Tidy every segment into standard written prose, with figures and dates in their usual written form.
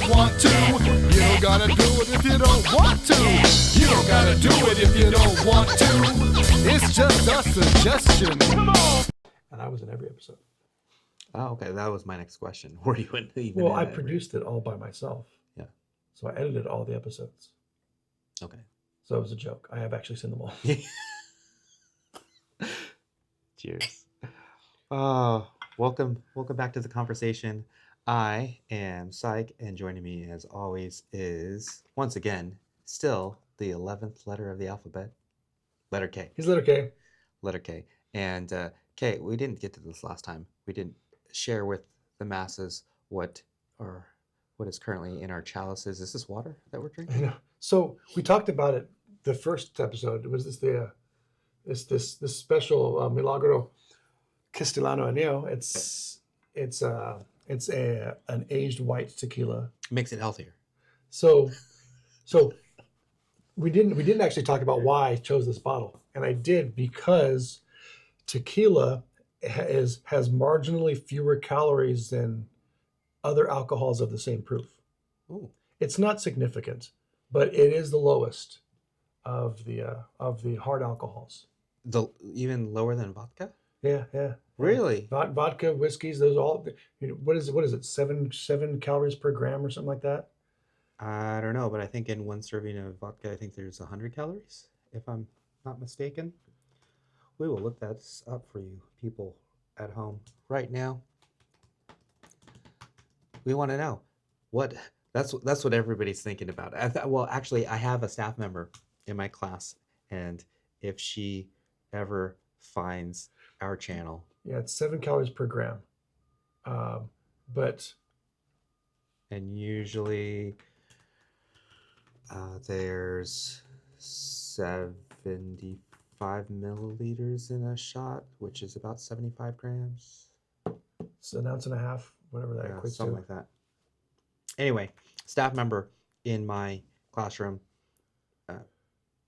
want to. You don't gotta do it if you don't want to. You don't gotta do it if you don't want to. It's just a suggestion. Come on. And I was in every episode. Oh, okay. That was my next question. Were you even? Well, I produced it all by myself. Yeah. So I edited all the episodes. Okay. So it was a joke. I have actually seen them all. Cheers. Welcome back to the conversation. I am Psych, and joining me as always is, once again, still the 11th letter of the alphabet, letter K. He's letter K. Letter K. And K, we didn't get to this last time. We didn't share with the masses what is currently in our chalices. Is this water that we're drinking? I know. So we talked about it the first episode. Was this this special Milagro Castellano Anillo? It's an aged white tequila. Makes it healthier. So we didn't actually talk about why I chose this bottle, and I did because tequila has marginally fewer calories than other alcohols of the same proof. Ooh. It's not significant, but it is the lowest of the hard alcohols. Even lower than vodka? Yeah. Really? Vodka, whiskeys, those all. What is it? 7 calories per gram or something like that? I don't know, but I think in one serving of vodka, I think there's 100 calories, if I'm not mistaken. We will look that up for you people at home right now. We want to know that's what everybody's thinking about. Well, actually, I have a staff member in my class, and if she ever finds our channel, yeah, it's 7 calories per gram, and usually there's 75 milliliters in a shot, which is about 75 grams. It's an ounce and a half, whatever that equates something to. like that. Anyway, staff member in my classroom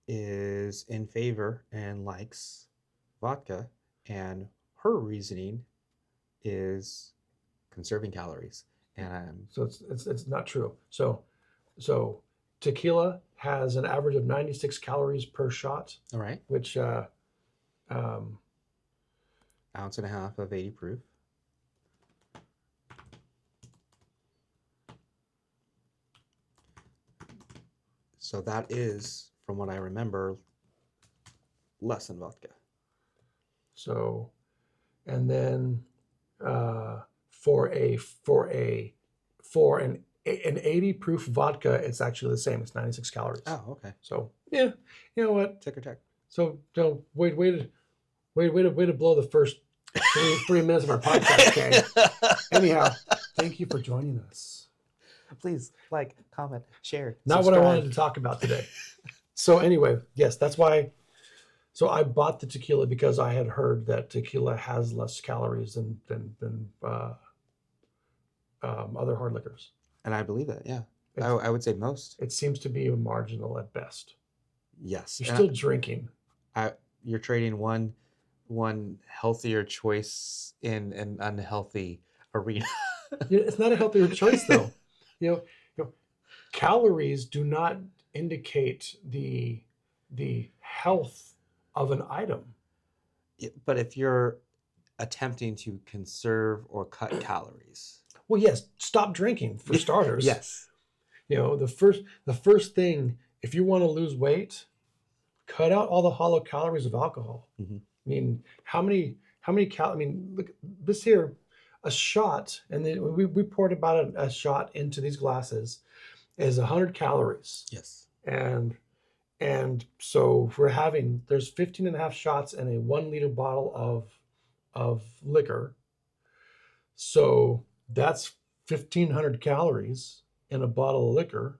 is in favor and likes vodka, and her reasoning is conserving calories. And So it's not true. So tequila has an average of 96 calories per shot. All right. Which ounce and a half of 80 proof. So that is, from what I remember, less than vodka. So, and then for an 80 proof vodka, it's actually the same. It's 96 calories. Oh, okay. So yeah, you know what? Tick or tack. So way to blow the first three minutes of our podcast, okay? Anyhow, thank you for joining us. Please like, comment, share. Not subscribe. what I wanted to talk about today. So anyway, yes, that's why. So I bought the tequila because I had heard that tequila has less calories than other hard liquors. And I believe that, yeah. I would say most. It seems to be marginal at best. Yes. You're still drinking. You're trading one healthier choice in an unhealthy arena. It's not a healthier choice, though. You know, calories do not indicate the health of an item. But if you're attempting to conserve or cut calories. Well, yes, stop drinking for starters. Yes. The first thing, if you want to lose weight, cut out all the hollow calories of alcohol. Mm-hmm. I mean, how many calories? I mean, look, this here, a shot, and then we poured about a shot into these glasses, is 100 calories. Yes. And so there's 15 and a half shots in a 1 liter bottle of liquor. So that's 1,500 calories in a bottle of liquor.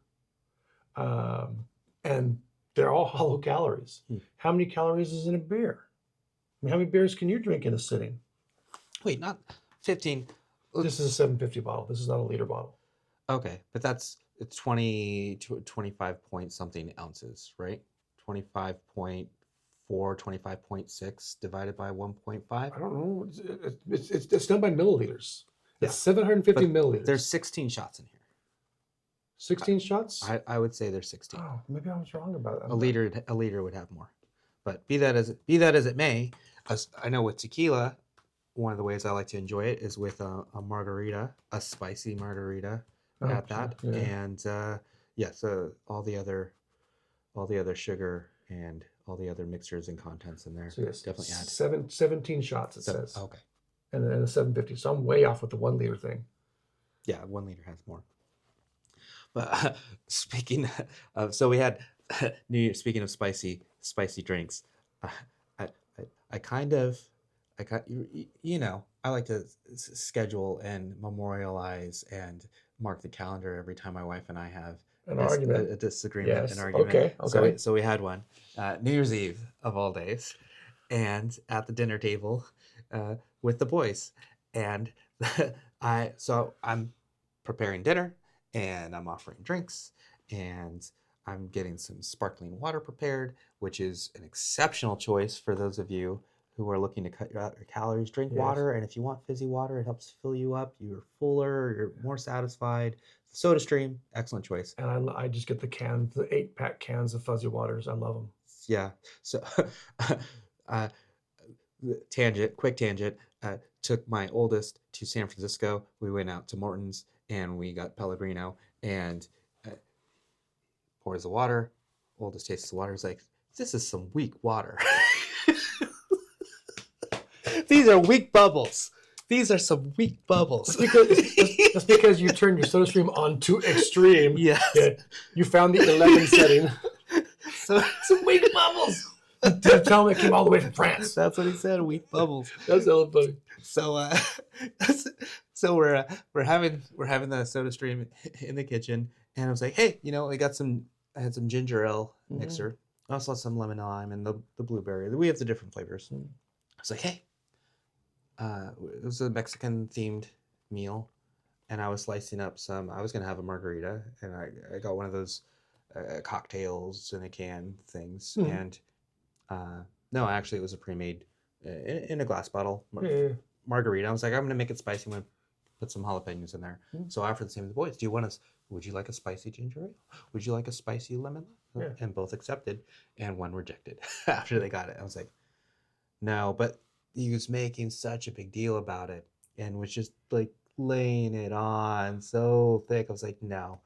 And they're all hollow calories. How many calories is in a beer? I mean, how many beers can you drink in a sitting? Wait, not 15. This is a 750 bottle. This is not a liter bottle. Okay, but it's 20 to 25 point something ounces, right? 25.4, 25.6 divided by 1.5. I don't know. It's done by milliliters. Yeah. It's 750 milliliters. There's 16 shots in here. 16 shots? I would say there's 16. Oh, maybe I was wrong about it. A liter would have more, but be that as it may, I know with tequila, one of the ways I like to enjoy it is with a margarita, a spicy margarita at that, yeah. and so all the other sugar and all the other mixtures and contents in there. So yes, definitely add 17 shots it says. Okay. And then a 750. So I'm way off with the 1 liter thing. Yeah, 1 liter has more. But speaking of, so we had New Year. Speaking of spicy drinks, I kind I like to schedule and memorialize and mark the calendar every time my wife and I have a disagreement, yes. an argument. Okay. So we had one New Year's Eve of all days, and at the dinner table with the boys, and I'm preparing dinner and I'm offering drinks and I'm getting some sparkling water prepared, which is an exceptional choice for those of you who are looking to cut out your calories. Drink water, and if you want fizzy water, it helps fill you up. You're fuller, you're more satisfied. Soda stream, excellent choice. And I just get the 8-pack cans of fuzzy waters. I love them. Yeah. So, quick tangent. Took my oldest to San Francisco. We went out to Morton's and we got Pellegrino and pours the water. Oldest tastes the water. Is like, this is some weak water. These are weak bubbles. These are some weak bubbles. That's because you turned your soda stream on to extreme. Yes. Yeah. You found the 11 setting. So Some weak bubbles. Tell him it came all the way from France. That's what he said. Weak bubbles. That's hella funny. So we're having the soda stream in the kitchen, and I was like, hey, I had some ginger ale mixer. I also some lemon lime and the blueberry. We have the different flavors. I was like, hey, it was a Mexican themed meal, and I was slicing up I was gonna have a margarita, and I got one of those cocktails in a can things, and no, actually it was a pre-made in a glass bottle margarita. I was like, I'm gonna make it spicy. I'm gonna put some jalapenos in there. So I offered the same to the boys. Would you like a spicy ginger ale? Would you like a spicy lemon? Yeah. And both accepted, and one rejected after they got it. I was like, no, but he was making such a big deal about it and was just like laying it on so thick. I was like, no,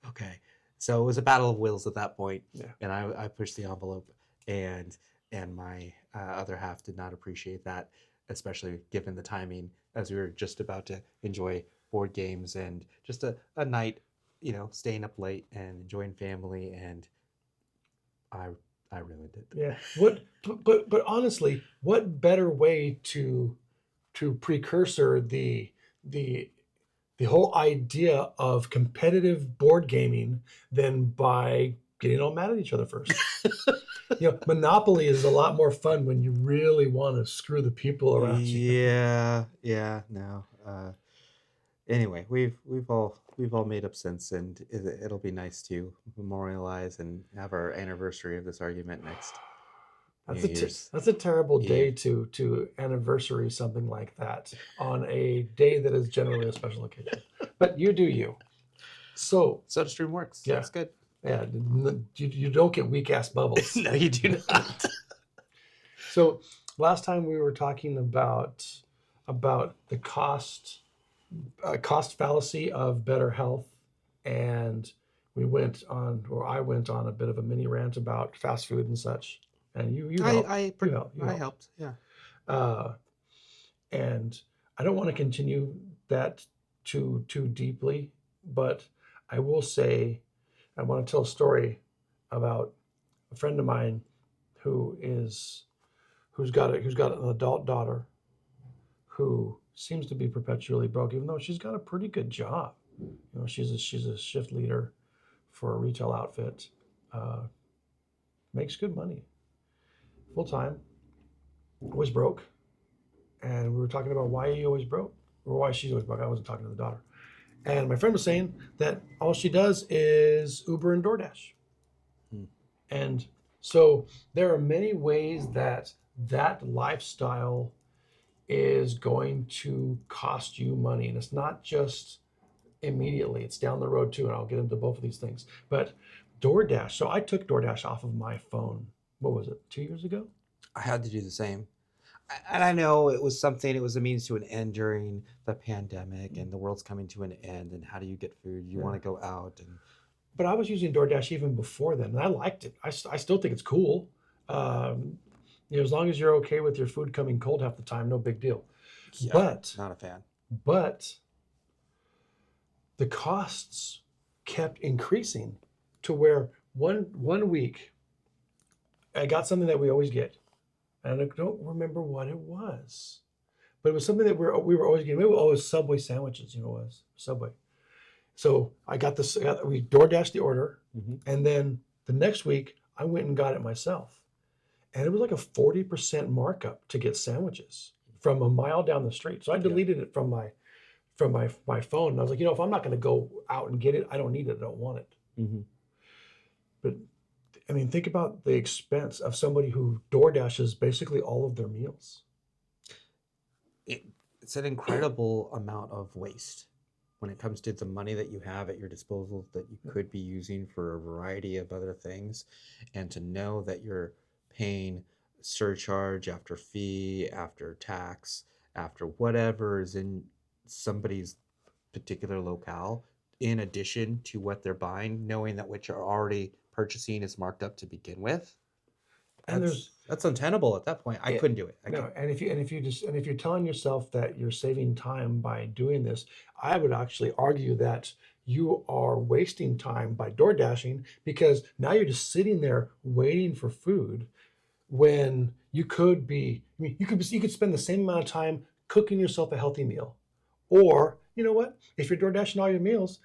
okay. So it was a battle of wills at that point. Yeah. And I pushed the envelope, and my other half did not appreciate that, especially given the timing as we were just about to enjoy board games and just a night, staying up late and enjoying family, and I ruined it. Yeah. But honestly, what better way to precursor the whole idea of competitive board gaming than by getting all mad at each other first? Monopoly is a lot more fun when you really want to screw the people around you. Yeah, no. Anyway, we've all made up since, and it'll be nice to memorialize and have our anniversary of this argument next. That's a terrible day to anniversary something like that on a day that is generally a special occasion. But you do you. So Soda stream works. Yeah. That's good. Yeah, you don't get weak ass bubbles. No, you do not. So last time we were talking about the cost fallacy of better health, and I went on a bit of a mini rant about fast food and such. And you helped. I helped. Yeah. And I don't want to continue that too deeply, but I will say I want to tell a story about a friend of mine who's got an adult daughter who seems to be perpetually broke, even though she's got a pretty good job. She's a shift leader for a retail outfit, makes good money, full time, always broke. And we were talking about why he always broke, or why she's always broke. I wasn't talking to the daughter. And my friend was saying that all she does is Uber and DoorDash. And so there are many ways that lifestyle is going to cost you money. And it's not just immediately. It's down the road too, and I'll get into both of these things. But DoorDash. So I took DoorDash off of my phone. What was it? 2 years ago? I had to do the same. And I know it was something, it was a means to an end during the pandemic and the world's coming to an end. And how do you get food? You want to go out. And But I was using DoorDash even before then, and I liked it. I still think it's cool. Um, as long as you're okay with your food coming cold half the time, no big deal. yeah, But not a fan. but the costs kept increasing to where one week I got something that we always get, and I don't remember what it was, but it was something that we were always getting. Maybe it was always Subway sandwiches. It was Subway. So I got this. We DoorDashed the order, and then the next week I went and got it myself, and it was like a 40% markup to get sandwiches from a mile down the street. So I deleted it from my phone. And I was like, if I'm not going to go out and get it, I don't need it. I don't want it. But I mean, think about the expense of somebody who DoorDashes basically all of their meals. It's an incredible amount of waste when it comes to the money that you have at your disposal that you could be using for a variety of other things. And to know that you're paying surcharge after fee, after tax, after whatever is in somebody's particular locale, in addition to what they're buying, knowing that what you're already purchasing is marked up to begin with. And That's untenable at that point. I couldn't do it. And if you're telling yourself that you're saving time by doing this, I would actually argue that you are wasting time by door dashing, because now you're just sitting there waiting for food when you could be. I mean, you could spend the same amount of time cooking yourself a healthy meal, or you know what? If you're door dashing all your meals,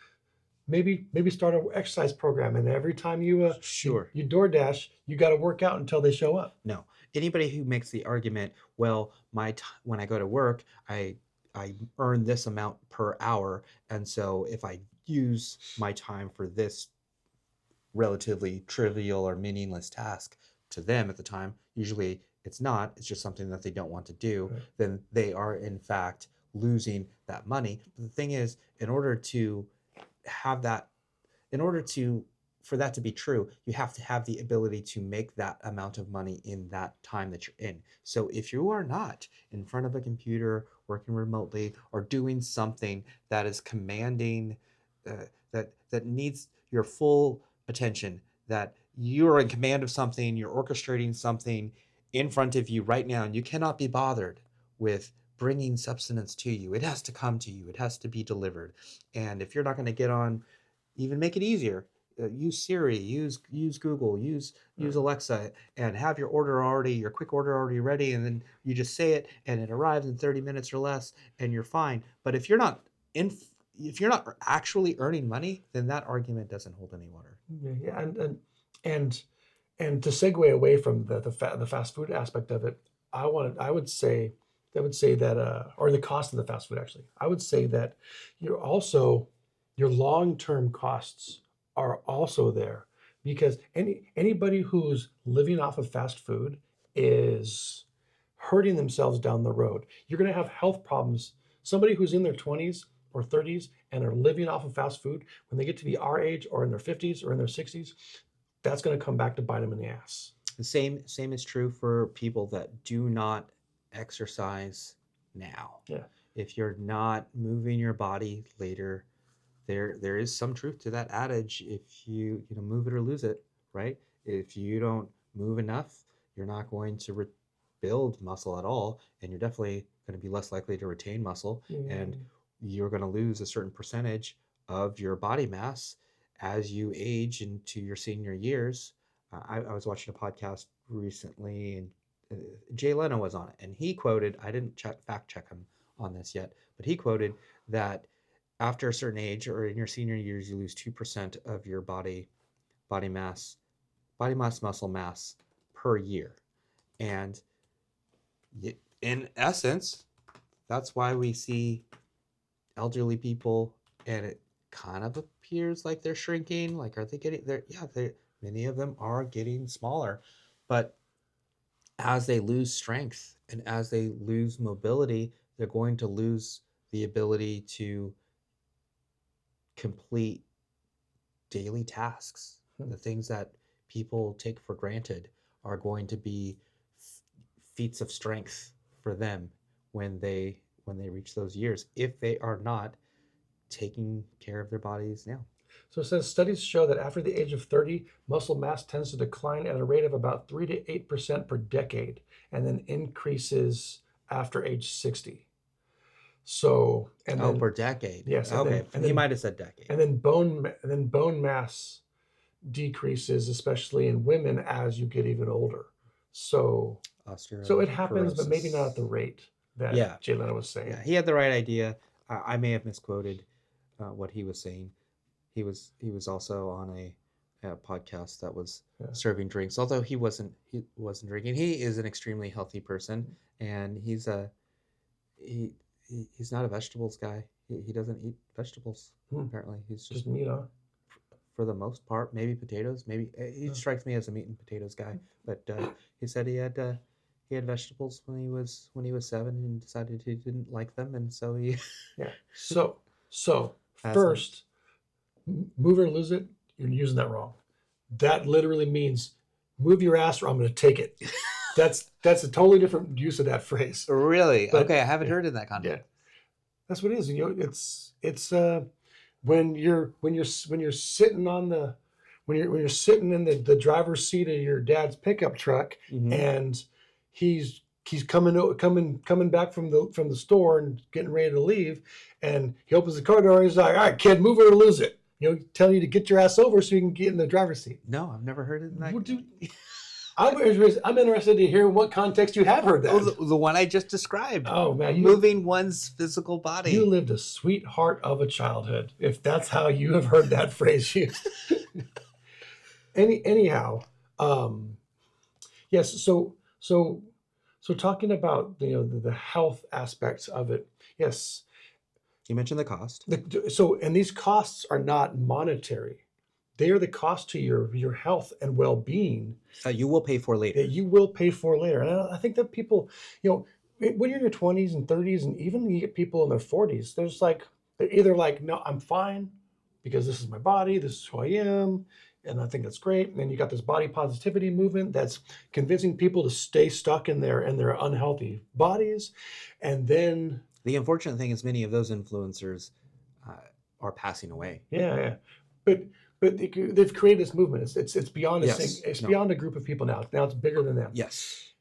maybe start an exercise program, and every time you DoorDash, you got to work out until they show up. No, anybody who makes the argument, well, when I go to work, I earn this amount per hour, and so if I use my time for this relatively trivial or meaningless task, to them at the time, usually it's not, it's just something that they don't want to do, Right. then they are in fact losing that money. But the thing is, in order for that to be true, you have to have the ability to make that amount of money in that time that you're in. So if you are not in front of a computer, working remotely, or doing something that is commanding, that needs your full attention, that you're in command of something, you're orchestrating something in front of you right now, and you cannot be bothered with bringing substance to you. It has to come to you. It has to be delivered. And if you're not going to get on, even make it easier. Use Siri, use Google, use Alexa, and have your quick order already ready, and then you just say it, and it arrives in 30 minutes or less, and you're fine. But if you're not actually earning money, then that argument doesn't hold any water. Yeah, and to segue away from the fast food aspect of it, I would say that or the cost of the fast food, actually, I would say that your long-term costs are also there, because anybody who's living off of fast food is hurting themselves down the road. You're going to have health problems. Somebody who's in their 20s or 30s and are living off of fast food, when they get to be our age or in their 50s or in their 60s, that's going to come back to bite them in the ass. The same is true for people that do not exercise now. Yeah. If you're not moving your body later, there is some truth to that adage. If you move it or lose it, right? If you don't move enough, you're not going to build muscle at all, and you're definitely going to be less likely to retain muscle, and you're going to lose a certain percentage of your body mass as you age into your senior years. I was watching a podcast recently, and Jay Leno was on it, and he quoted, I didn't fact check him on this yet, but he quoted that after a certain age, or in your senior years, you lose 2% of your body mass, muscle mass per year. And in essence, that's why we see elderly people, and it kind of appears like they're shrinking. Like, are they getting there? Yeah, many of them are getting smaller, but as they lose strength and as they lose mobility, they're going to lose the ability to complete daily tasks. The things that people take for granted are going to be feats of strength for them when they reach those years, if they are not taking care of their bodies now. So it says studies show that after the age of 30, muscle mass tends to decline at a rate of about 3 to 8% per decade, and then increases after age 60. So, and then per decade. yes, and okay. then, He might have said decade. and then bone mass decreases, especially in women, as you get even older. So it happens, but maybe not at the rate that Jay Leno was saying. Yeah, he had the right idea. I may have misquoted what he was saying. He was also on a podcast that was serving drinks, although he wasn't drinking. He is an extremely healthy person, and he's not a vegetables guy. He doesn't eat vegetables. Apparently, he's just meat, huh? For the most part. Maybe potatoes. Maybe he strikes me as a meat and potatoes guy. But he said he had vegetables when he was 7 and decided he didn't like them, and so he So first, move it or lose it. You're using that wrong. That literally means move your ass or I'm going to take it. That's a totally different use of that phrase. Really? But, okay, I haven't heard in that context. Yeah, that's what it is. It's when you're sitting on the when you're sitting in the driver's seat of your dad's pickup truck, and he's coming back from the store and getting ready to leave, and he opens the car door and he's like, "All right, kid, move it or lose it." Telling you to get your ass over so you can get in the driver's seat. No, I've never heard it in that. I'm interested to hear in what context you have heard that. Oh, the one I just described. Oh, man. Moving one's physical body. You lived a sweetheart of a childhood, if that's how you have heard that phrase used. Anyhow, yes, so talking about the health aspects of it, yes. You mentioned the cost. And these costs are not monetary. They are the cost to your health and well-being that you will pay for later. And I think that people, when you're in your 20s and 30s, and even you get people in their 40s, they're either like, no, I'm fine because this is my body, this is who I am, and I think that's great. And then you got this body positivity movement that's convincing people to stay stuck in their unhealthy bodies, and then the unfortunate thing is many of those influencers are passing away. Yeah. But they've created this movement. It's beyond beyond a group of people now. Now it's bigger than them. Yes.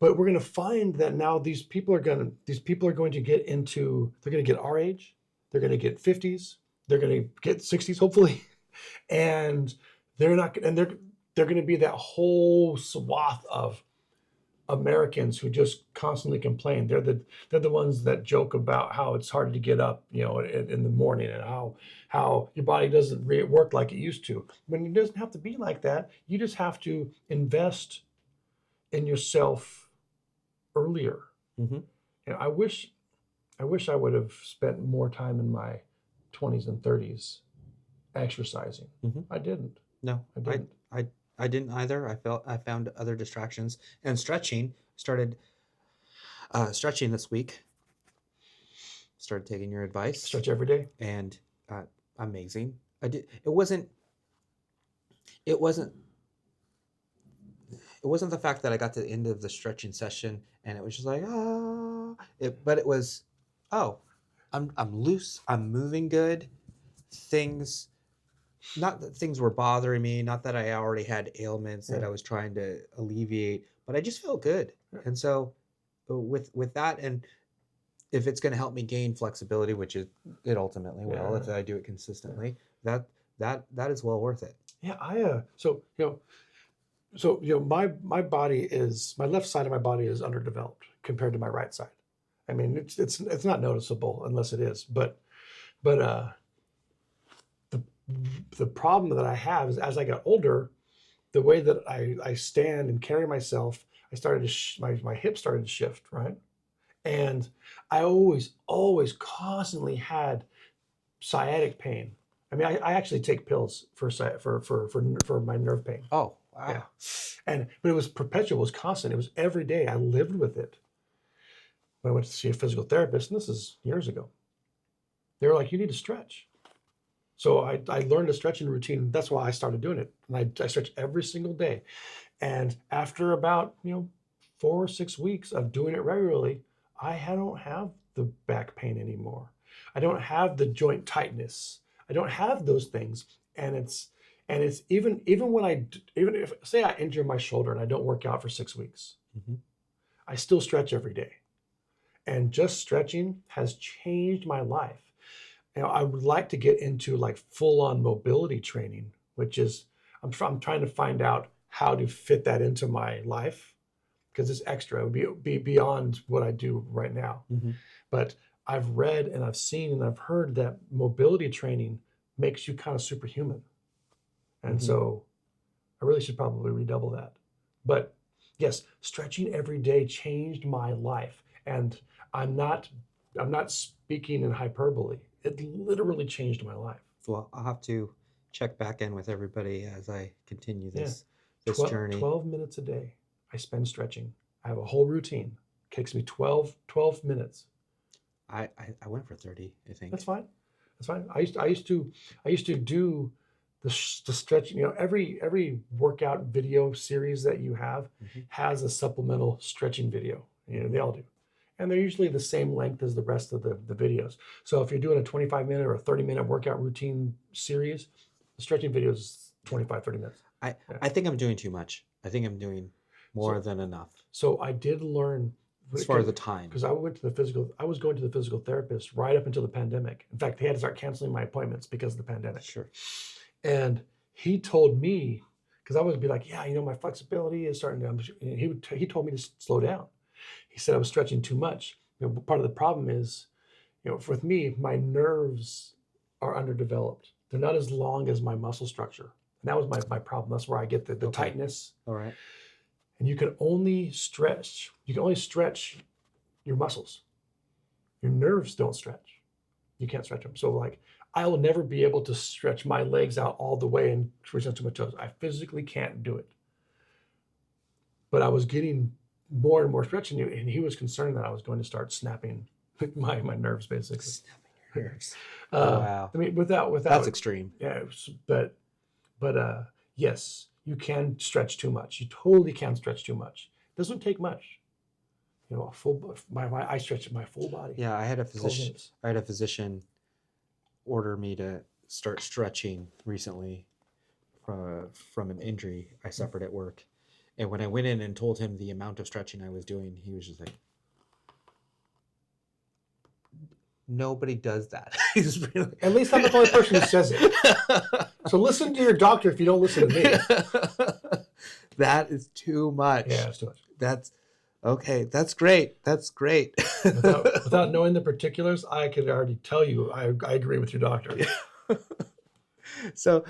But we're going to find that now these people are going to get into. They're going to get our age. They're going to get 50s. They're going to get 60s, hopefully, and they're going to be that whole swath of Americans who just constantly complain. They're the ones that joke about how it's hard to get up, in the morning, and how your body doesn't work like it used to. When it doesn't have to be like that, you just have to invest in yourself earlier. I wish I would have spent more time in my 20s and 30s exercising. I didn't. No, I didn't. I didn't either. I found other distractions, and stretching. Started stretching this week. Started taking your advice. Stretch every day. And amazing. I did. It wasn't the fact that I got to the end of the stretching session and it was just like but it was I'm loose. I'm moving good. Not that things were bothering me, not that I already had ailments that I was trying to alleviate, but I just felt good. And so with that, and if it's going to help me gain flexibility, which it ultimately will, if I do it consistently, that is well worth it. Yeah. My body is, my left side of my body is underdeveloped compared to my right side. I mean, it's not noticeable unless it is, but the problem that I have is as I got older, the way that I stand and carry myself, I started to my hips started to shift, right? And I always constantly had sciatic pain. I mean, I actually take pills for my nerve pain. Oh, wow. Yeah. But it was perpetual, it was constant, it was every day. I lived with it. When I went to see a physical therapist, and this is years ago, they were like, you need to stretch. So I learned a stretching routine. That's why I started doing it. And I stretch every single day. And after about, 4 or 6 weeks of doing it regularly, don't have the back pain anymore. I don't have the joint tightness. I don't have those things. And it's even when even if say I injure my shoulder and I don't work out for 6 weeks, Mhm. I still stretch every day. And just stretching has changed my life. I would like to get into like full on mobility training, which is I'm trying to find out how to fit that into my life because it's extra. It would be beyond what I do right now. Mhm. But I've read and I've seen and I've heard that mobility training makes you kind of superhuman. And Mhm. so I really should probably redouble that. But yes, stretching every day changed my life. And I'm not speaking in hyperbole. It literally changed my life. Well, I'll have to check back in with everybody as I continue Yeah. this 12, journey. 12 minutes a day I spend stretching. I have a whole routine. It takes me 12 minutes. I went for 30, I think. That's fine. That's fine. I used to do the stretching. Every workout video series that you have Mhm. has a supplemental stretching video. They all do, and they're usually the same length as the rest of the videos. So if you're doing a 25-minute or a 30-minute workout routine series, the stretching video is 25, 30 minutes. I think I'm doing too much. I think I'm doing more than enough So I did learn as far as the time. because I was going to the physical therapist right up until the pandemic. In fact, they had to start canceling my appointments because of the pandemic. Sure. And he told me, because I would be like, yeah, my flexibility is starting to. He told me to slow down. He said I was stretching too much. Part of the problem is, with me, my nerves are underdeveloped. They're not as long as my muscle structure, and that was my problem. That's where I get the Okay. tightness. All right. And you can only stretch your muscles. Your nerves don't stretch. You can't stretch them. So like I will never be able to stretch my legs out all the way and reach out to my toes. I physically can't do it. But I was getting more and more stretching, and he was concerned that I was going to start snapping my nerves, basically. Snapping your nerves. Wow. I mean, without That's extreme. Yeah, but yes, you can stretch too much. You totally can stretch too much. It doesn't take much. A full I stretch my full body. Yeah, I had a 12 physician. minutes. I had a physician order me to start stretching recently from an injury I suffered at work, and when I went in and told him the amount of stretching I was doing, he was just like, "Nobody does that." He's really... At least I'm not the only person who says it. So listen to your doctor if you don't listen to me. That is too much. Yeah, it's too much. That's okay. That's great. That's great. Without knowing the particulars, I could already tell you I agree with your doctor. So,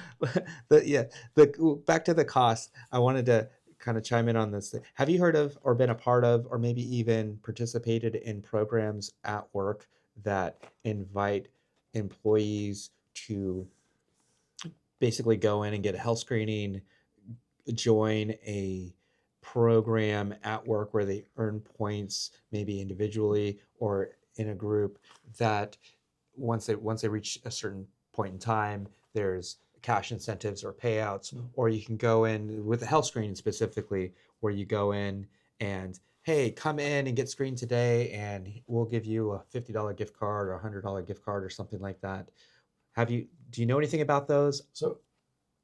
back to the cost. I wanted to kind of chime in on this. Have you heard of, or been a part of, or maybe even participated in programs at work that invite employees to basically go in and get a health screening, join a program at work where they earn points, maybe individually or in a group, that once they reach a certain point in time, there's cash incentives or payouts, or you can go in with a health screening specifically, where you go in and, hey, come in and get screened today, and we'll give you a $50 gift card or a $100 gift card or something like that. Do you know anything about those? So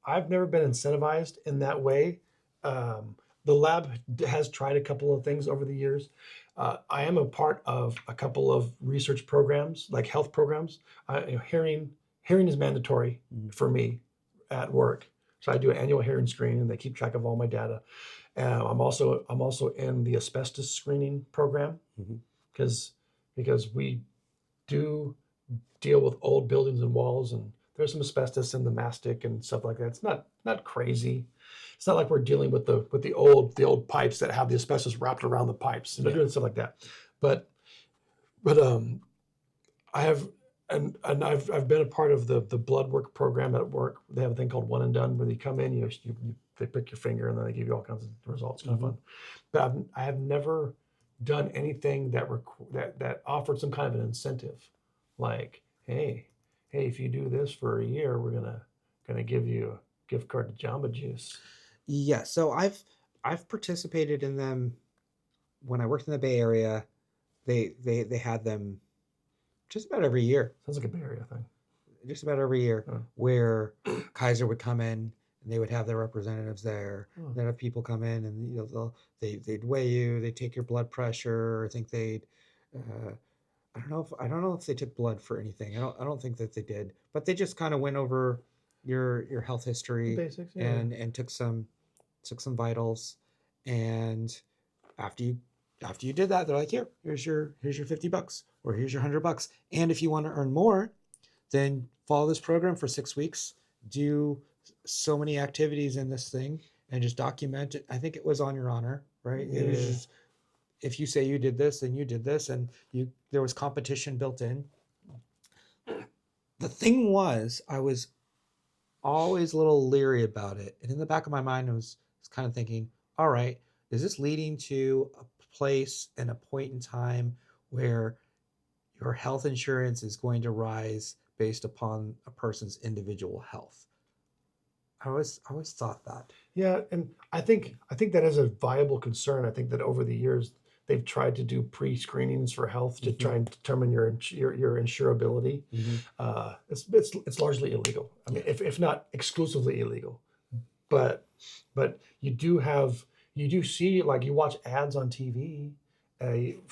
I've never been incentivized in that way. The lab has tried a couple of things over the years. I am a part of a couple of research programs, like health programs. Hearing is mandatory for me at work, so I do an annual hearing screening, and they keep track of all my data. I'm also in the asbestos screening program because we do deal with old buildings and walls, and there's some asbestos in the mastic and stuff like that. It's not crazy. It's not like we're dealing with the old pipes that have the asbestos wrapped around the pipes. They're doing stuff like that. But I have and I've been a part of the blood work program at work. They have a thing called One and Done, where they come in, they pick your finger and then they give you all kinds of results. Kind of fun. But I have never done anything that offered some kind of an incentive, like, hey, hey, if you do this for a year, we're gonna give you a gift card to Jamba Juice. Yeah, so I've participated in them when I worked in the Bay Area. They had them just about every year. Sounds like a Bay Area thing. Just about every year, Huh. where Kaiser would come in and they would have their representatives there. Huh. Then have people come in and they'd weigh you, they'd take your blood pressure. I think they'd I don't know if they took blood for anything. I don't think that they did, but they just kind of went over your health history Basics, yeah. and took some vitals. And after you did that, they're like, here's your $50 or here's your $100. And if you want to earn more, then follow this program for 6 weeks, do so many activities in this thing, and just document it. I think it was on your honor, right? It was just, if you say you did this, then you did this, and there was competition built in. The thing was, I was always a little leery about it. And in the back of my mind, I was kind of thinking, all right, is this leading to a place and a point in time where your health insurance is going to rise based upon a person's individual health? I always thought that. Yeah, and I think that is a viable concern. I think that over the years they've tried to do pre-screenings for health to try and determine your insurability. It's largely illegal. I mean, if not exclusively illegal, but you do see, like, you watch ads on TV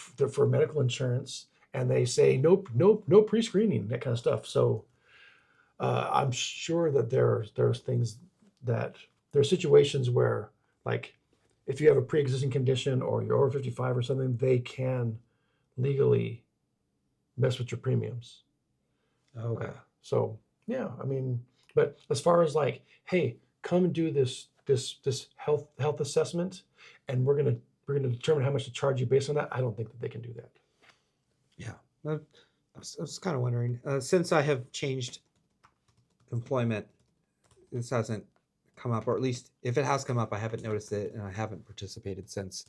for medical insurance, and they say no pre-screening, that kind of stuff. So I'm sure that there's things that there are situations where, like, if you have a pre-existing condition or you're over 55 or something, they can legally mess with your premiums. Okay. So yeah, I mean, but as far as like, hey, come and do this health assessment, and we're gonna determine how much to charge you based on that, I don't think that they can do that. Yeah, I was kind of wondering, since I have changed employment, this hasn't come up, or at least if it has come up, I haven't noticed it, and I haven't participated since.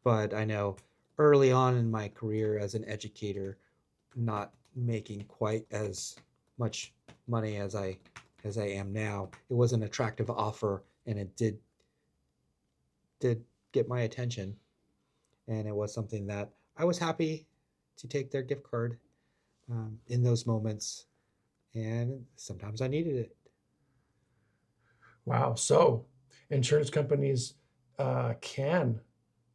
But I know early on in my career as an educator, not making quite as much money as I am now, it was an attractive offer, and it did get my attention, and it was something that I was happy to take their gift card in those moments, and sometimes I needed it. Wow. So insurance companies can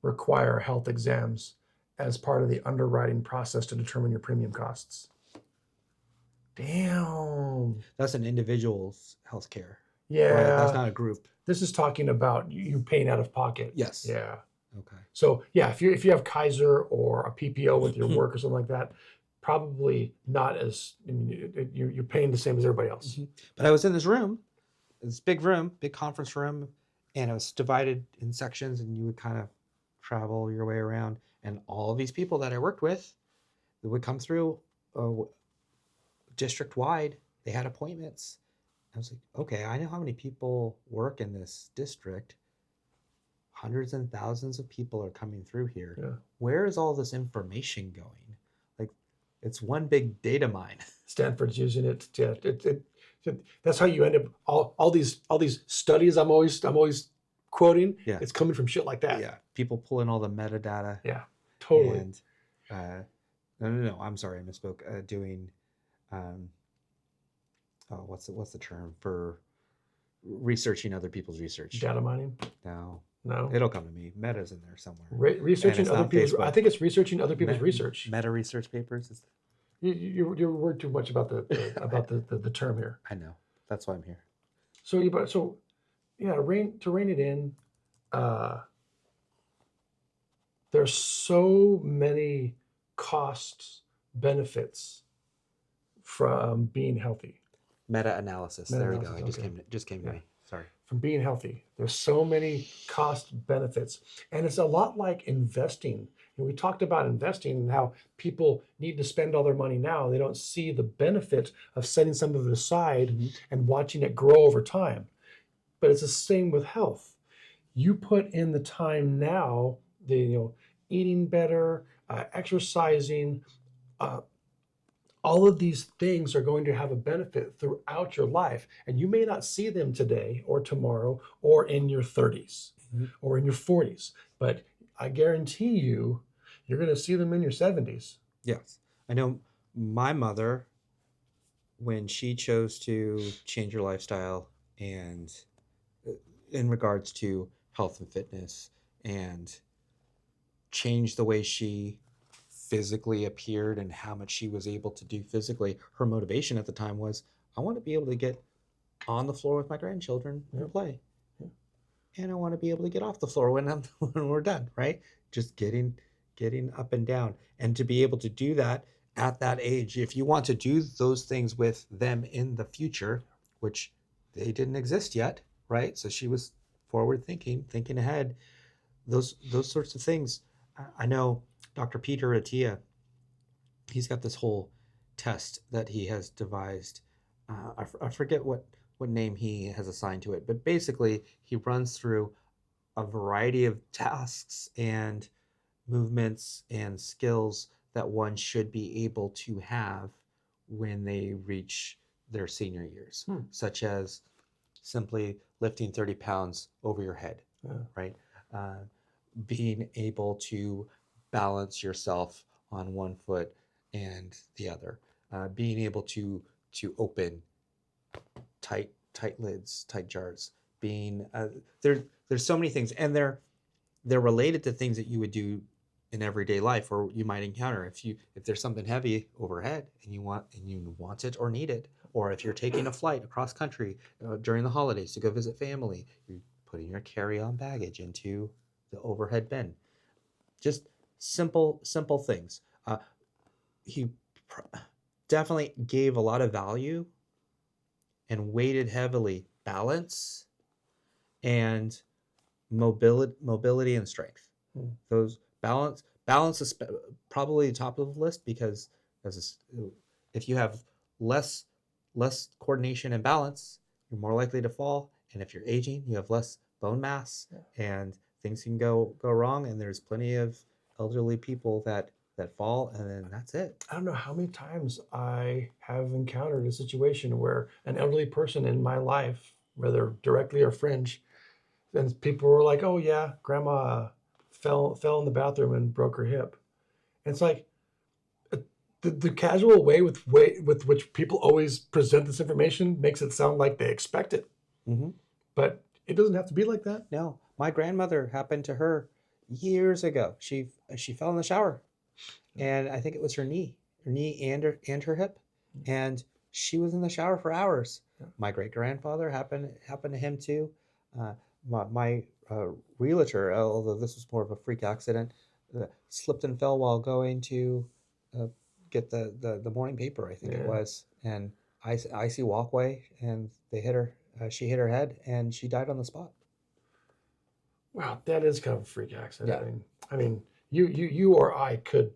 require health exams as part of the underwriting process to determine your premium costs. Damn. That's an individual's health care. Yeah. Right? That's not a group. This is talking about you paying out of pocket. Yes. Yeah. Okay. So yeah, if you have Kaiser or a PPO with your work or something like that, probably not as, I mean, you're paying the same as everybody else. But I was in this room, this big conference room, and it was divided in sections, and you would kind of travel your way around, and all of these people that I worked with, that would come through district wide. They had appointments. I was like, okay, I know how many people work in this district. Hundreds and thousands of people are coming through here. Yeah. Where is all this information going? Like, it's one big data mine. Stanford's using it. Yeah, that's how you end up all these studies I'm always quoting. Yeah. It's coming from shit like that. Yeah, people pull in all the metadata. Yeah, totally. And no, I'm sorry, I misspoke. Doing, what's the term for researching other people's research? Data mining? No, it'll come to me. Meta's in there somewhere. Researching other people's. Facebook. I think it's researching other people's research. Meta research papers. You worried too much about the term here. I know. That's why I'm here. So to rein it in, there's so many costs, benefits from being healthy. Meta-analysis. There we go. It just came to me. Sorry. From being healthy. There's so many cost benefits. And it's a lot like investing. And we talked about investing and how people need to spend all their money now. They don't see the benefit of setting some of it aside and watching it grow over time. But it's the same with health. You put in the time now, eating better, exercising, all of these things are going to have a benefit throughout your life. And you may not see them today or tomorrow or in your 30s Mhm. or in your 40s, but I guarantee you, you're going to see them in your 70s. Yes. I know my mother, when she chose to change her lifestyle and in regards to health and fitness and change the way she physically appeared and how much she was able to do physically, her motivation at the time was, I want to be able to get on the floor with my grandchildren and play. Yeah. And I want to be able to get off the floor when when we're done, right? Just getting up and down. And to be able to do that at that age, if you want to do those things with them in the future, which they didn't exist yet, right? So she was forward thinking ahead. Those sorts of things. I know Dr. Peter Attia, he's got this whole test that he has devised. I forget what name he has assigned to it, but basically he runs through a variety of tasks and movements and skills that one should be able to have when they reach their senior years, such as simply lifting 30 pounds over your head, right? Uh, Being able to balance yourself on one foot and the other, being able to open tight lids, tight jars, being there's so many things, and they're related to things that you would do in everyday life or you might encounter if there's something heavy overhead and you want it or need it, or if you're taking a flight across country during the holidays to go visit family, you're putting your carry-on baggage into the overhead bin. Just simple things. He definitely gave a lot of value and weighted heavily balance and mobility and strength. Those balance is probably top of the list, because if you have less coordination and balance, you're more likely to fall. And if you're aging, you have less bone mass, and things can go wrong. And there's plenty of elderly people that fall, and then that's it. I don't know how many times I have encountered a situation where an elderly person in my life, whether directly or fringe, and people were like, "Oh yeah, grandma fell in the bathroom and broke her hip." And it's like the casual way with which people always present this information makes it sound like they expect it, but it doesn't have to be like that. No, my grandmother happened to her years ago. She fell in the shower, and I think it was her knee and her hip, and she was in the shower for hours. My great grandfather happened to him too. My realtor, although this was more of a freak accident, slipped and fell while going to get the morning paper, I think it was, and icy walkway, and they hit her. She hit her head, and she died on the spot. Wow, that is kind of a freak accident. Yeah. I mean, you or I could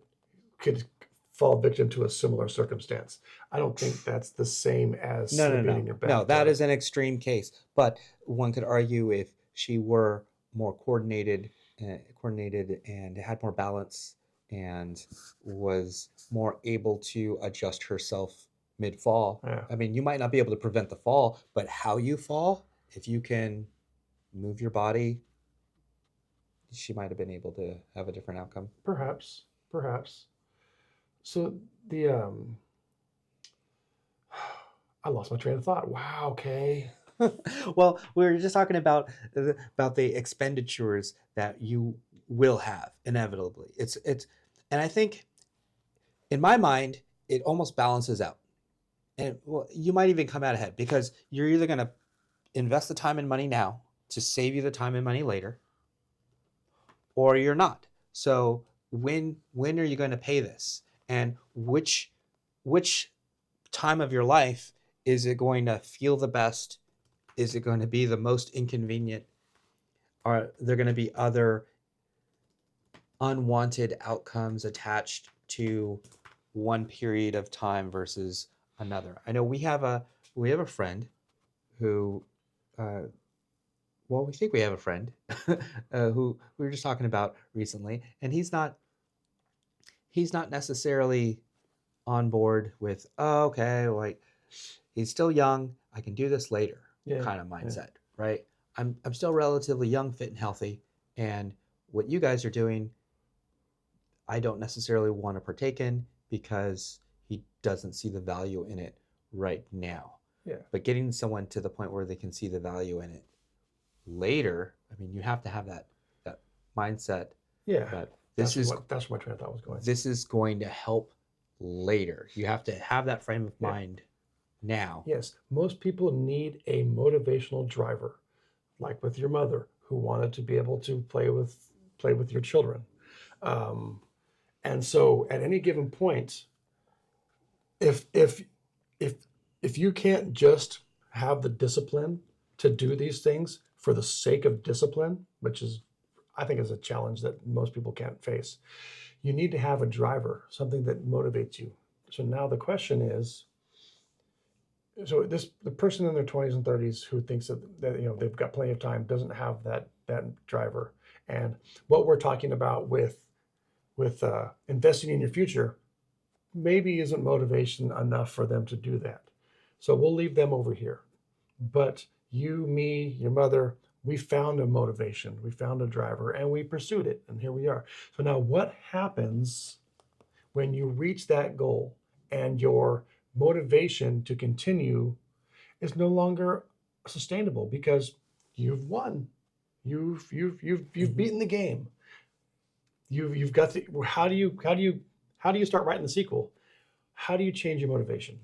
fall victim to a similar circumstance. I don't think that's the same as sleeping in your bed. No, that is an extreme case. But one could argue if she were more coordinated and had more balance and was more able to adjust herself mid-fall. Yeah. I mean, you might not be able to prevent the fall, but how you fall, if you can move your body, she might have been able to have a different outcome. Perhaps. So the I lost my train of thought. Wow. Okay. Well, we were just talking about the expenditures that you will have inevitably. It's and I think in my mind it almost balances out. And well, you might even come out ahead, because you're either going to invest the time and money now to save you the time and money later, or you're not. So when are you going to pay this? And which time of your life is it going to feel the best? Is it going to be the most inconvenient? Are there going to be other unwanted outcomes attached to one period of time versus another? I know we have a friend who, we think we have a friend who we were just talking about recently, and he's not necessarily on board with, oh, okay, like he's still young, I can do this later Yeah. kind of Yeah. mindset, right? I'm still relatively young, fit, and healthy, and what you guys are doing, I don't necessarily want to partake in because he doesn't see the value in it right now. Yeah. But getting someone to the point where they can see the value in it later, I mean, you have to have that mindset Yeah. that That's where my train of thought was going. this is going to help later. You have to have that frame of mind now. Yes. Most people need a motivational driver, like with your mother, who wanted to be able to play with your children. And so at any given point, if if if if you can't just have the discipline to do these things for the sake of discipline, which is I think is a challenge that most people can't face, you need to have a driver, something that motivates you. So now the question is, so the person in their 20s and 30s who thinks that they've got plenty of time doesn't have that driver. And what we're talking about with investing in your future maybe isn't motivation enough for them to do that. So we'll leave them over here. But you, me, your mother, we found a motivation, we found a driver, and we pursued it, and here we are. So now what happens when you reach that goal and your motivation to continue is no longer sustainable because you've won, you've beaten the game, you've got the, how do you start writing the sequel? How do you change your motivation?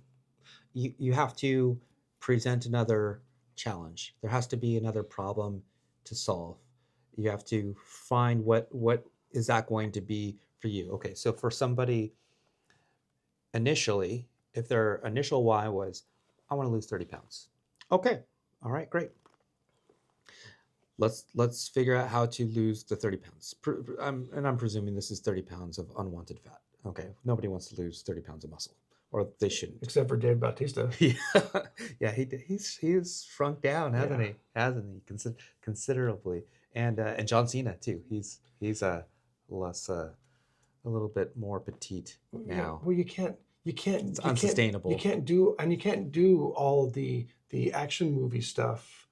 You have to present another challenge. There has to be another problem to solve. You have to find what is that going to be for you. Okay, so for somebody initially, if their initial why was, I want to lose 30 pounds. Okay, all right, great. Let's figure out how to lose the 30 pounds. I'm presuming this is 30 pounds of unwanted fat. Okay, nobody wants to lose 30 pounds of muscle, or they shouldn't. Except for Dave Bautista. Yeah, he's shrunk down, hasn't he? Hasn't he? Considerably. And John Cena too. He's less a little bit more petite now. Well, you can't. It's unsustainable. You can't do all the action movie stuff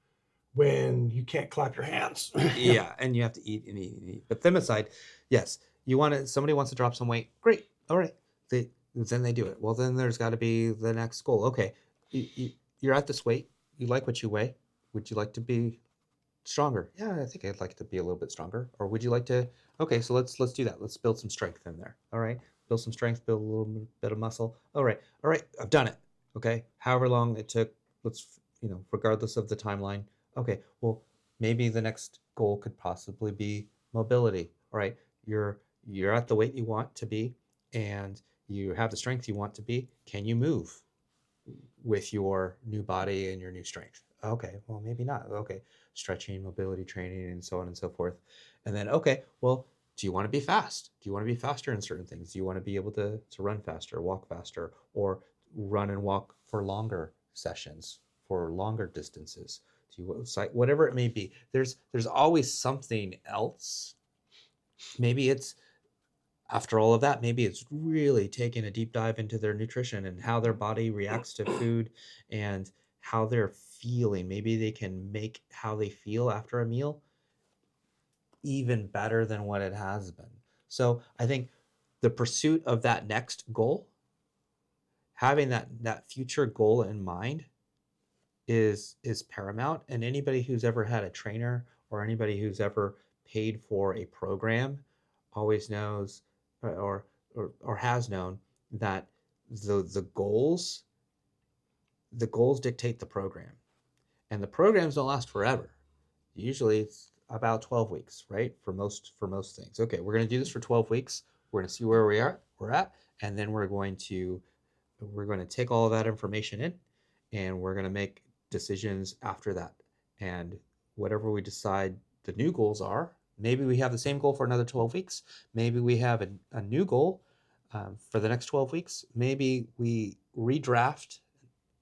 when you can't clap your hands. Yeah, and you have to eat and eat and eat. But them aside, yes, somebody wants to drop some weight. Great, all right. Then they do it. Well, then there's got to be the next goal. Okay, you're at this weight. You like what you weigh. Would you like to be stronger? Yeah, I think I'd like to be a little bit stronger. Or would you like to? Okay, so let's do that. Let's build some strength in there. All right, build some strength, build a little bit of muscle. All right, I've done it. Okay, however long it took. Let's regardless of the timeline. Okay, well, maybe the next goal could possibly be mobility. All right, you're at the weight you want to be, and you have the strength you want to be. Can you move with your new body and your new strength? Okay, well, maybe not. Okay, stretching, mobility training, and so on and so forth. And then, okay, well, do you want to be fast? Do you want to be faster in certain things? Do you want to be able to run faster, walk faster, or run and walk for longer sessions, for longer distances? Do you whatever it may be? There's always something else. Maybe it's after all of that, maybe it's really taking a deep dive into their nutrition and how their body reacts to food and how they're feeling. Maybe they can make how they feel after a meal even better than what it has been. So I think the pursuit of that next goal, having that future goal in mind is paramount. And anybody who's ever had a trainer or anybody who's ever paid for a program always knows or has known that the goals dictate the program, and the programs don't last forever. Usually it's about 12 weeks, right? For most things. Okay, we're going to do this for 12 weeks. We're going to see where we're at, and then we're going to take all of that information in, and we're going to make decisions after that. And whatever we decide the new goals are, maybe we have the same goal for another 12 weeks. Maybe we have a new goal for the next 12 weeks. Maybe we redraft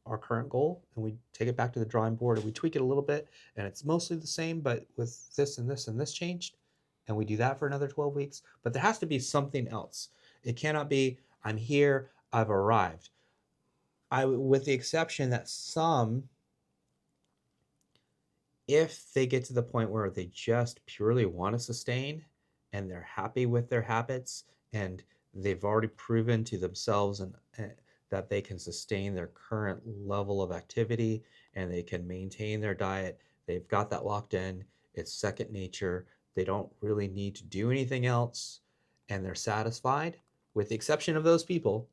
our current goal and we take it back to the drawing board and we tweak it a little bit, and it's mostly the same, but with this and this and this changed. And we do that for another 12 weeks. But there has to be something else. It cannot be, I'm here, I've arrived. With the exception that some, if they get to the point where they just purely want to sustain and they're happy with their habits and they've already proven to themselves that they can sustain their current level of activity and they can maintain their diet, they've got that locked in, it's second nature, they don't really need to do anything else, and they're satisfied, with the exception of those people.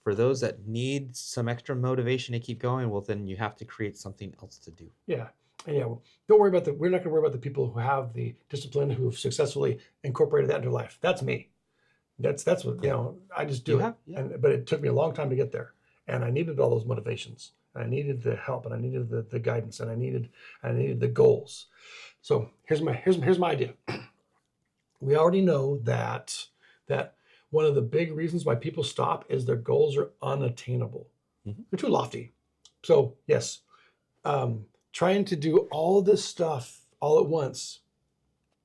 For those that need some extra motivation to keep going, well, then you have to create something else to do. Yeah. And yeah, don't worry about we're not going to worry about the people who have the discipline, who have successfully incorporated that into life. That's me. That's what, I just do it. Yeah. But it took me a long time to get there. And I needed all those motivations. I needed the help, and I needed the guidance, and I needed the goals. So here's my idea. We already know that one of the big reasons why people stop is their goals are unattainable. Mm-hmm. They're too lofty. So yes, trying to do all this stuff all at once,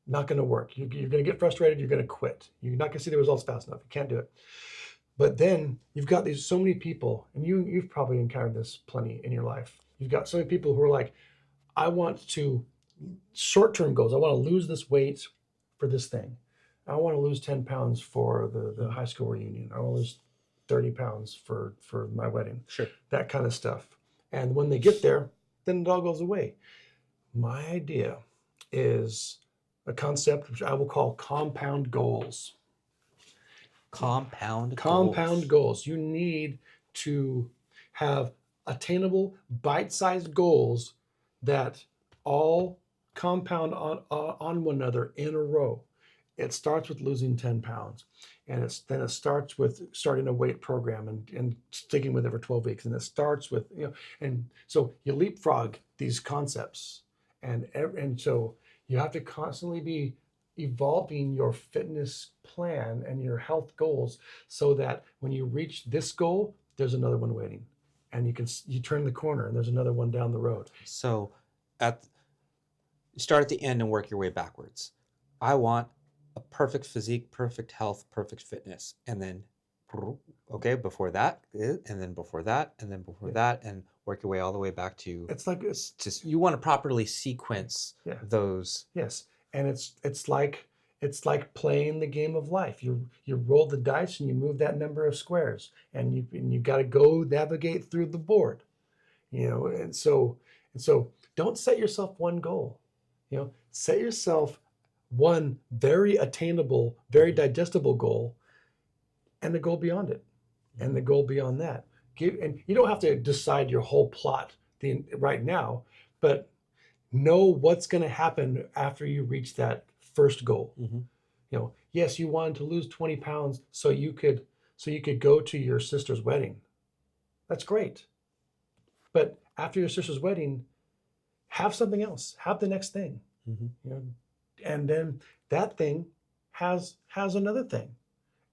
not going to work. You're going to get frustrated. You're going to quit. You're not going to see the results fast enough. You can't do it. But then you've got so many people, and you've probably encountered this plenty in your life. You've got so many people who are like, I want to, short-term goals. I want to lose this weight for this thing. I want to lose 10 pounds for the high school reunion. I want to lose 30 pounds for my wedding. Sure. That kind of stuff. And when they get there, then it all goes away. My idea is a concept which I will call compound goals. Compound goals. You need to have attainable, bite-sized goals that all compound on one another in a row. It starts with losing 10 pounds, and it starts with starting a weight program and sticking with it for 12 weeks. And it starts with, and so you leapfrog these concepts, and so you have to constantly be evolving your fitness plan and your health goals so that when you reach this goal, there's another one waiting, and you turn the corner and there's another one down the road. So start at the end and work your way backwards. I want a perfect physique, perfect health, perfect fitness. And then, okay, before that, and then before that, and then before that, and work your way all the way back to, it's like just, you want to properly sequence those. Yes. And it's like playing the game of life. You roll the dice and you move that number of squares, and you got to go navigate through the board, and so don't set yourself one goal, set yourself one very attainable, very digestible goal, and the goal beyond it, and the goal beyond that. And you don't have to decide your whole plot right now, but know what's going to happen after you reach that first goal. Mm-hmm. Yes, you wanted to lose 20 pounds so you could go to your sister's wedding. That's great. But after your sister's wedding, have something else. Have the next thing. Mm-hmm. And then that thing has another thing,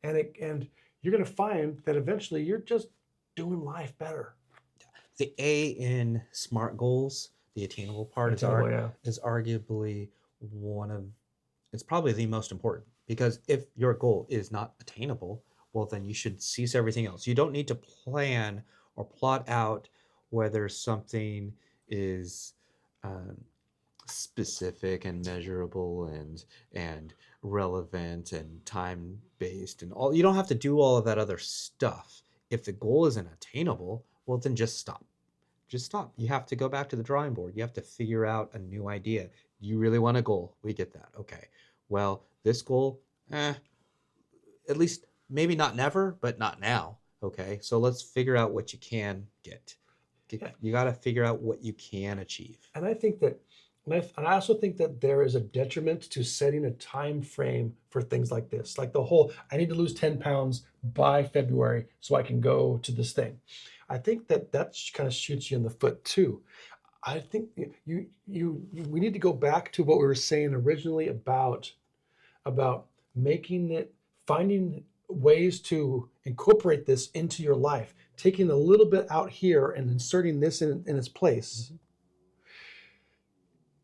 and you're going to find that eventually you're just doing life better. The A in SMART goals, the attainable part, is arguably it's probably the most important, because if your goal is not attainable, well, then you should cease everything else. You don't need to plan or plot out whether something is specific and measurable and relevant and time based and all. You don't have to do all of that other stuff. If the goal isn't attainable, well, then just stop. You have to go back to the drawing board. You have to figure out a new idea. You really want a goal? We get that. Okay, well, this goal, at least maybe not never, but not now. Okay, so let's figure out what you can get. You got to figure out what you can achieve. And I think that And I also think that there is a detriment to setting a time frame for things like this. Like the whole, I need to lose 10 pounds by February so I can go to this thing. I think that kind of shoots you in the foot too. I think we need to go back to what we were saying originally about finding ways to incorporate this into your life, taking a little bit out here and inserting this in its place. Mm-hmm.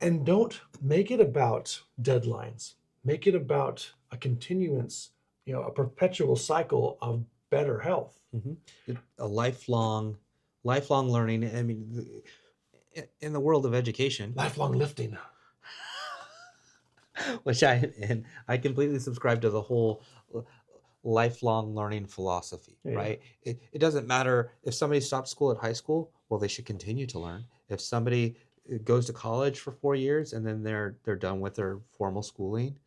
And don't make it about deadlines. Make it about a continuance, a perpetual cycle of better health. A lifelong learning. I mean, in the world of education, Lifelong lifting. which I completely subscribe to the whole lifelong learning philosophy, Yeah. right? It doesn't matter if somebody stops school at high school, well, they should continue to learn. If somebody goes to college for 4 years and then they're done with their formal schooling,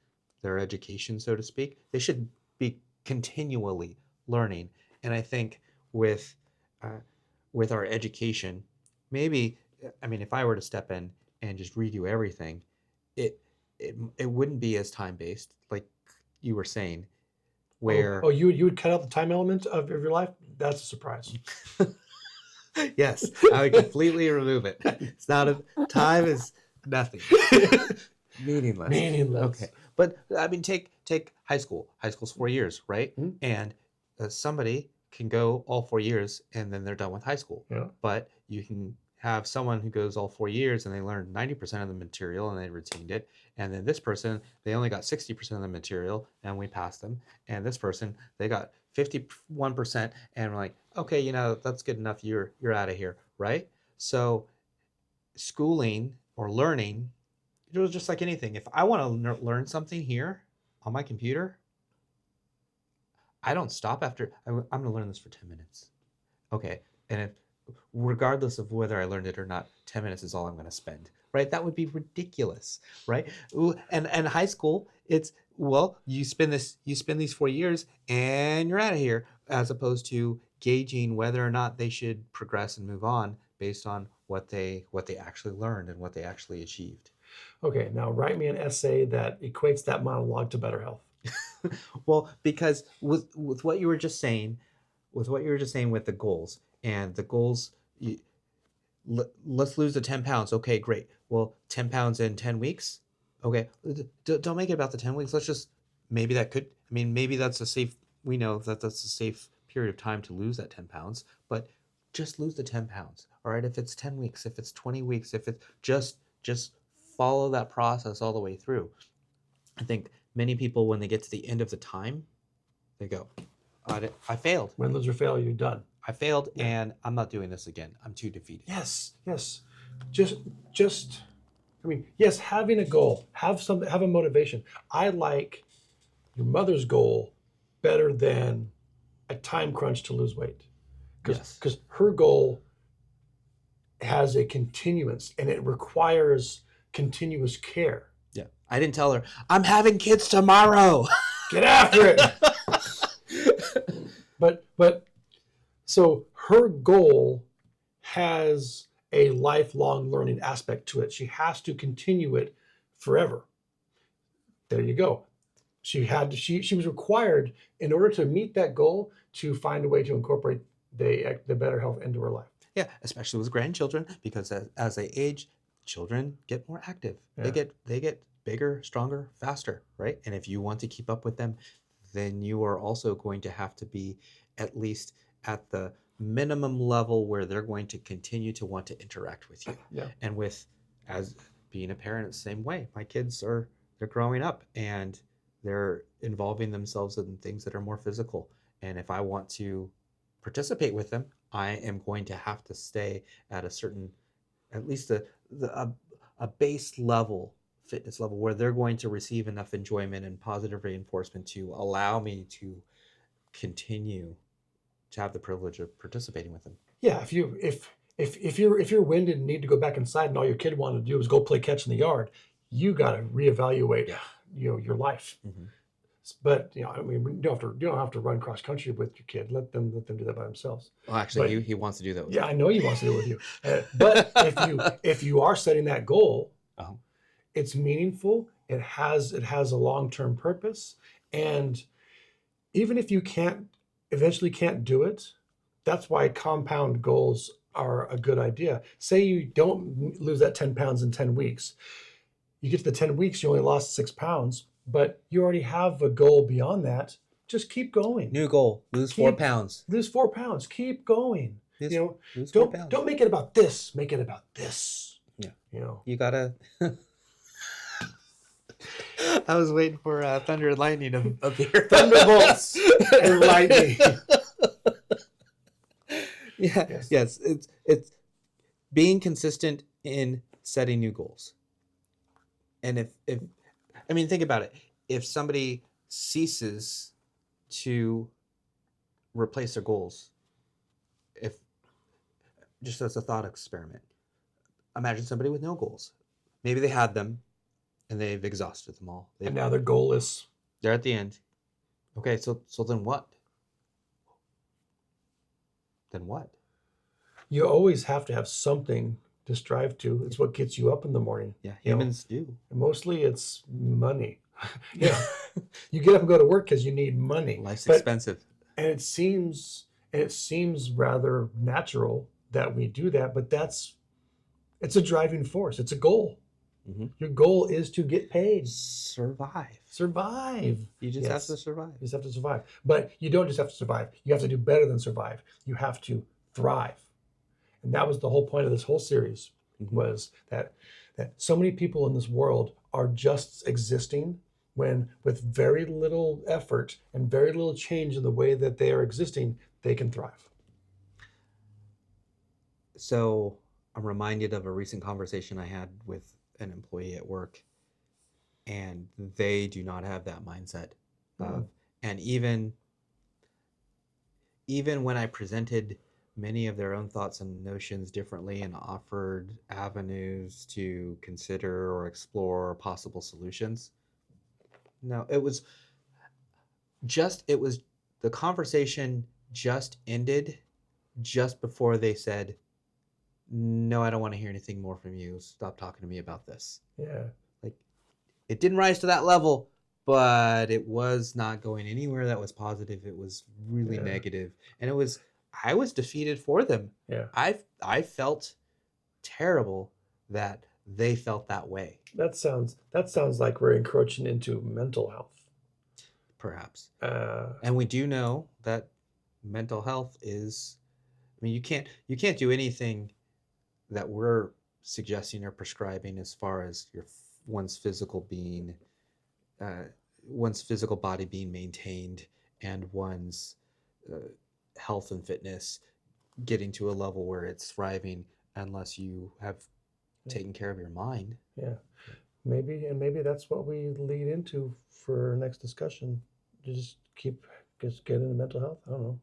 their education, so to speak, they should be continually learning. And I think with our education, maybe, I mean, if I were to step in and just redo everything, it it wouldn't be as time based, like you were saying, where You would cut out the time element of your life? That's a surprise. yes, I would completely remove it. It's not a time is nothing. Meaningless. Meaningless. Okay, but I mean, take high school. High school's 4 years, right? Mhm. And somebody can go all 4 years and then they're done with high school. Yeah. But you can have someone who goes all 4 years and they learned 90% of the material and they retained it. And then this person, they only got 60% of the material and we passed them. And this person, they got 51% and we're like, okay, you know, that's good enough. You're out of here, right? So schooling or learning, it was just like anything. If I want to learn something here on my computer, I don't stop after, I'm going to learn this for 10 minutes. Okay. And if, regardless of whether I learned it or not, 10 minutes is all I'm going to spend, right? That would be ridiculous, right? Ooh, and high school, it's, well, you spend these 4 years and you're out of here, as opposed to gauging whether or not they should progress and move on based on what they actually learned and what they actually achieved. Okay, now write me an essay that equates that monologue to better health. Well, because with what you were just saying, with the goals, and the goals, let's lose the 10 pounds. Okay, great. Well, 10 pounds in 10 weeks. Okay, don't make it about the 10 weeks. Let's just, maybe that could, I mean, maybe that's a safe, we know that that's a safe period of time to lose that 10 pounds, but just lose the 10 pounds. All right, if it's 10 weeks, if it's 20 weeks, if it's just follow that process all the way through. I think many people, when they get to the end of the time, they go, I failed. Win, lose, or fail, you're done. I failed, and I'm not doing this again. I'm too defeated. Yes. Just, I mean, yes, having a goal, have a motivation. I like your mother's goal better than a time crunch to lose weight. Because her goal has a continuance and it requires continuous care. Yeah. I didn't tell her, I'm having kids tomorrow. Get after it. But so her goal has a lifelong learning aspect to it. She has to continue it forever. There you go. She was required, in order to meet that goal, to find a way to incorporate the better health into her life. Yeah, especially with grandchildren, because as they age, children get more active. Yeah. They get bigger, stronger, faster, right? And if you want to keep up with them, then you are also going to have to be at least at the minimum level where they're going to continue to want to interact with you. Yeah. And as being a parent, it's the same way. My kids they're growing up and they're involving themselves in things that are more physical. And if I want to participate with them, I am going to have to stay at a certain, at least a base level, fitness level, where they're going to receive enough enjoyment and positive reinforcement to allow me to continue to have the privilege of participating with them. Yeah, if you're winded and need to go back inside and all your kid wanted to do was go play catch in the yard, you got to reevaluate your life. Mm-hmm. But I mean, you don't have to run cross country with your kid. Let them do that by themselves. Well, actually, he wants to do that with me. I know he wants to do it with you. But if you are setting that goal, it's meaningful. It has a long-term purpose, and even if you eventually can't do it, that's why compound goals are a good idea. Say you don't lose that 10 pounds in 10 weeks. You get to the 10 weeks, you only lost 6 pounds, but you already have a goal beyond that. Just keep going. New goal, lose 4 pounds. Lose 4 pounds. Keep going. Lose 4 pounds. Don't make it about this. Make it about this. Yeah. You gotta. I was waiting for thunder and lightning to appear. Thunderbolts and lightning. Yeah. Yes. It's being consistent in setting new goals. And if I mean, think about it. If somebody ceases to replace their goals, if just as a thought experiment, imagine somebody with no goals. Maybe they had them and they've exhausted them all. And now they're goalless. They're at the end. Okay, so then what? Then what? You always have to have something to strive to. It's what gets you up in the morning. Yeah, You know, humans do. mostly it's money. Yeah. You get up and go to work because you need money. Life's expensive. And it seems rather natural that we do that, but it's a driving force. It's a goal. Mm-hmm. Your goal is to get paid. Survive. You just have to survive. You just have to survive. But you don't just have to survive. You have to do better than survive. You have to thrive. And that was the whole point of this whole series, was that so many people in this world are just existing when, with very little effort and very little change in the way that they are existing, they can thrive. So I'm reminded of a recent conversation I had with an employee at work, and they do not have that mindset. And even when I presented many of their own thoughts and notions differently and offered avenues to consider or explore possible solutions, no, it was the conversation just ended just before they said, no, I don't want to hear anything more from you. Stop talking to me about this. Yeah. Like, it didn't rise to that level, but it was not going anywhere that was positive. It was really negative. And I was defeated for them. Yeah. I felt terrible that they felt that way. That sounds like we're encroaching into mental health. Perhaps. And we do know that mental health is, I mean, you can't do anything that we're suggesting or prescribing as far as one's physical body being maintained and one's health and fitness getting to a level where it's thriving, unless you have taken care of your mind. Yeah. Maybe that's what we lead into for our next discussion. Just get into mental health. I don't know.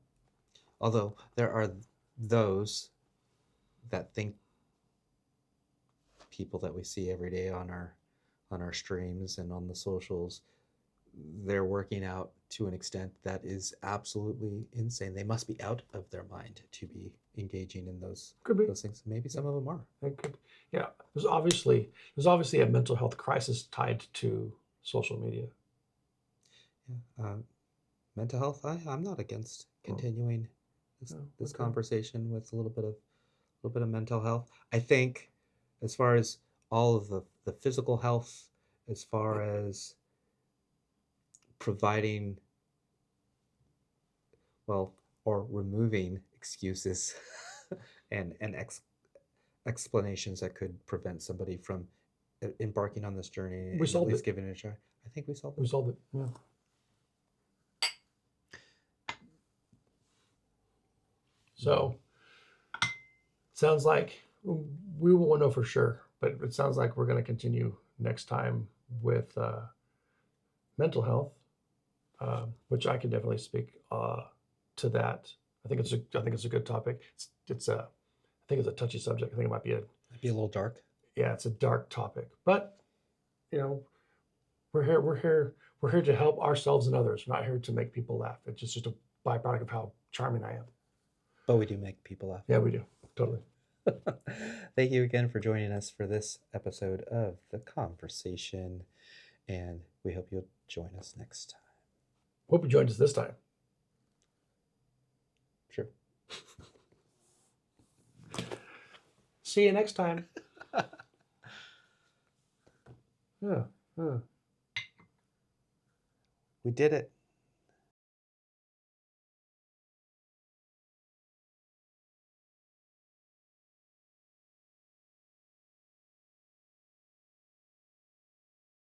Although there are those that think people that we see every day on our streams and on the socials, they're working out to an extent that is absolutely insane. They must be out of their mind to be engaging in those things. Maybe some of them are. Yeah. There's obviously a mental health crisis tied to social media. Yeah. Mental health. I'm not against continuing this conversation with a little bit of mental health. I think, as far as all of the physical health, as far as providing, or removing excuses and explanations that could prevent somebody from embarking on this journey and at least giving it a try. I think we solved it. We solved it. Yeah. So, sounds like we won't know for sure, but it sounds like we're going to continue next time with mental health, which I can definitely speak to that. I think it's a good topic. I think it's a touchy subject. I think it might be a little dark. Yeah, it's a dark topic, but we're here to help ourselves and others. We're not here to make people laugh. It's just a byproduct of how charming I am. But we do make people laugh. Yeah, we do. Totally. Thank you again for joining us for this episode of The ConverSAYtion, and we hope you'll join us next time. Hope you joined us this time. Sure. See you next time. Yeah. We did it.